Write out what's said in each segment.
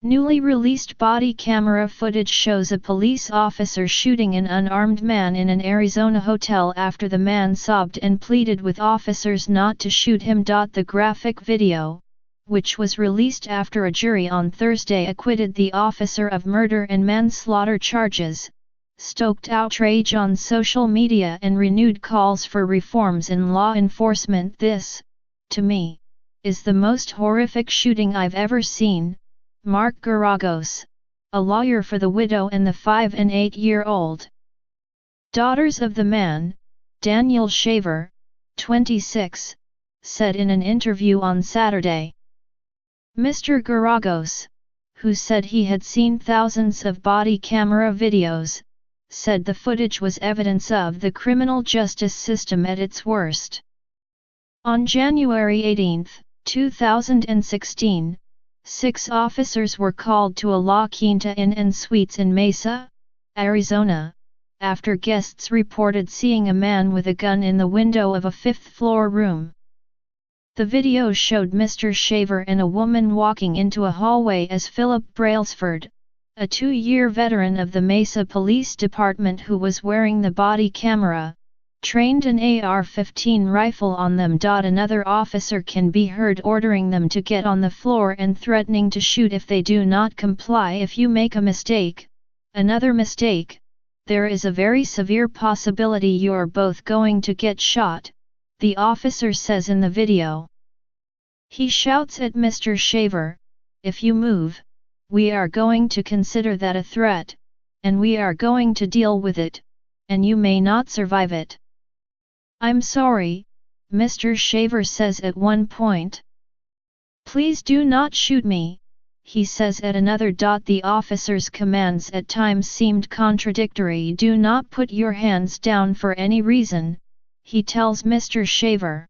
Newly released body camera footage shows a police officer shooting an unarmed man in an Arizona hotel after the man sobbed and pleaded with officers not to shoot him. The graphic video, which was released after a jury on Thursday acquitted the officer of murder and manslaughter charges, stoked outrage on social media and renewed calls for reforms in law enforcement. "This, to me, is the most horrific shooting I've ever seen," Mark Garagos, a lawyer for the widow and the 5- and 8-year-old daughters of the man, Daniel Shaver, 26, said in an interview on Saturday. Mr. Garagos, who said he had seen thousands of body camera videos, said the footage was evidence of the criminal justice system at its worst. On January 18, 2016, 6 officers were called to a La Quinta Inn and Suites in Mesa, Arizona, after guests reported seeing a man with a gun in the window of a 5th-floor room. The video showed Mr. Shaver and a woman walking into a hallway as Philip Brailsford, a 2-year veteran of the Mesa Police Department who was wearing the body camera, trained an AR-15 rifle on them. Another officer can be heard ordering them to get on the floor and threatening to shoot if they do not comply. "If you make a mistake, another mistake, there is a very severe possibility you're both going to get shot," the officer says in the video. He shouts at Mr. Shaver, "If you move, we are going to consider that a threat, and we are going to deal with it, and you may not survive it." "I'm sorry," Mr. Shaver says at one point. "Please do not shoot me," he says at another. The officer's commands at times seemed contradictory. "Do not put your hands down for any reason," he tells Mr. Shaver.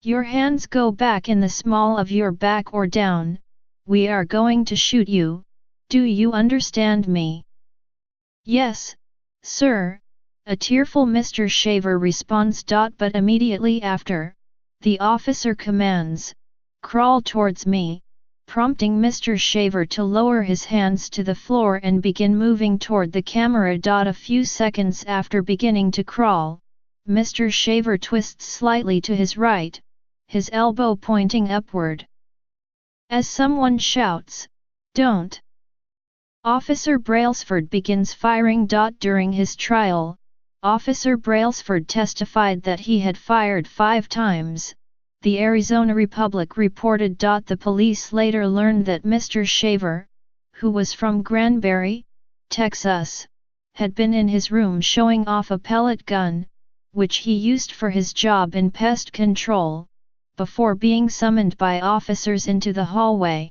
"Your hands go back in the small of your back or down, we are going to shoot you, do you understand me?" "Yes, sir," a tearful Mr. Shaver responds. But immediately after, the officer commands, "Crawl towards me," prompting Mr. Shaver to lower his hands to the floor and begin moving toward the camera. A few seconds after beginning to crawl, Mr. Shaver twists slightly to his right, his elbow pointing upward. As someone shouts, "Don't!" Officer Brailsford begins firing. During his trial, Officer Brailsford testified that he had fired 5 times, the Arizona Republic reported. The police later learned that Mr. Shaver, who was from Granbury, Texas, had been in his room showing off a pellet gun, which he used for his job in pest control, before being summoned by officers into the hallway.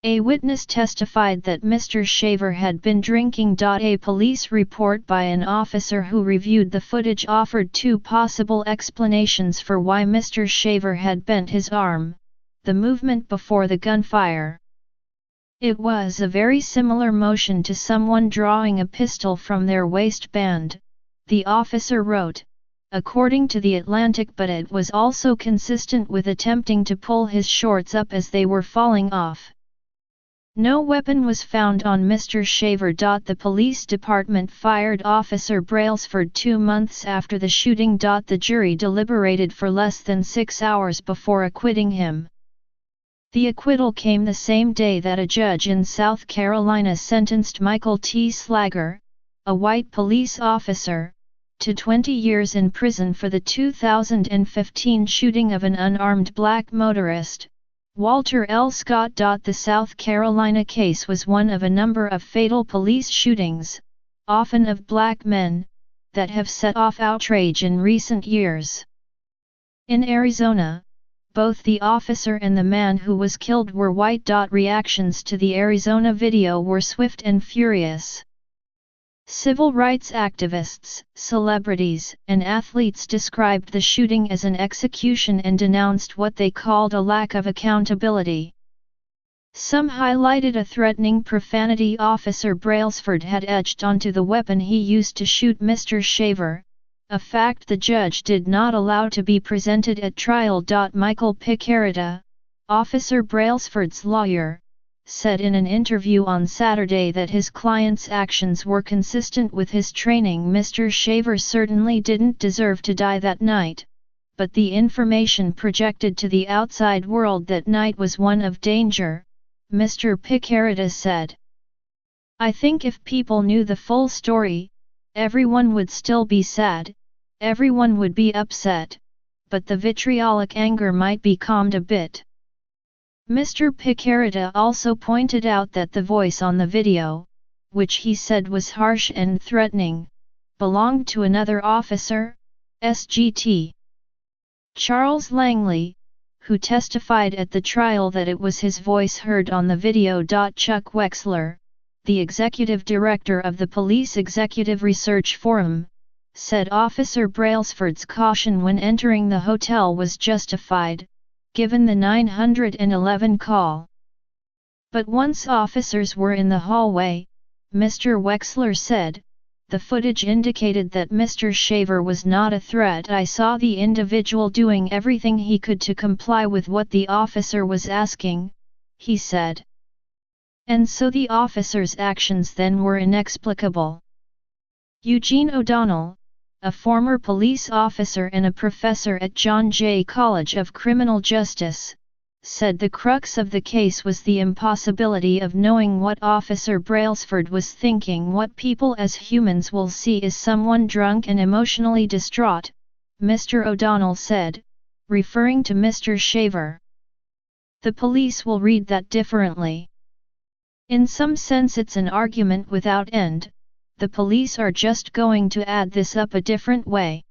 A witness testified that Mr. Shaver had been drinking. A police report by an officer who reviewed the footage offered 2 possible explanations for why Mr. Shaver had bent his arm: the movement before the gunfire. "It was a very similar motion to someone drawing a pistol from their waistband," the officer wrote, according to The Atlantic, but it was also consistent with attempting to pull his shorts up as they were falling off. No weapon was found on Mr. Shaver. The police department fired Officer Brailsford 2 months after the shooting. The jury deliberated for less than 6 hours before acquitting him. The acquittal came the same day that a judge in South Carolina sentenced Michael T. Slager, a white police officer, to 20 years in prison for the 2015 shooting of an unarmed black motorist, Walter L. Scott. The South Carolina case was one of a number of fatal police shootings, often of black men, that have set off outrage in recent years. In Arizona, both the officer and the man who was killed were white. Reactions to the Arizona video were swift and furious. Civil rights activists, celebrities, and athletes described the shooting as an execution and denounced what they called a lack of accountability. Some highlighted a threatening profanity Officer Brailsford had etched onto the weapon he used to shoot Mr. Shaver, a fact the judge did not allow to be presented at trial. Michael Picaretta, Officer Brailsford's lawyer, said in an interview on Saturday that his client's actions were consistent with his training. Mr. Shaver certainly didn't deserve to die that night, but the information projected to the outside world that night was one of danger, Mr. Picaretta said. I think if people knew the full story, everyone would still be sad, everyone would be upset, but the vitriolic anger might be calmed a bit. Mr. Picaretta also pointed out that the voice on the video, which he said was harsh and threatening, belonged to another officer, SGT. Charles Langley, who testified at the trial that it was his voice heard on the video. Chuck Wexler, the executive director of the Police Executive Research Forum, said Officer Brailsford's caution when entering the hotel was justified, given the 911 call. But once officers were in the hallway, Mr. Wexler said, the footage indicated that Mr. Shaver was not a threat. I saw the individual doing everything he could to comply with what the officer was asking, he said. And so the officer's actions then were inexplicable. Eugene O'Donnell, a former police officer and a professor at John Jay College of Criminal Justice, said the crux of the case was the impossibility of knowing what Officer Brailsford was thinking. What people as humans will see is someone drunk and emotionally distraught, Mr. O'Donnell said, referring to Mr. Shaver. The police will read that differently. In some sense it's an argument without end. The police are just going to add this up a different way.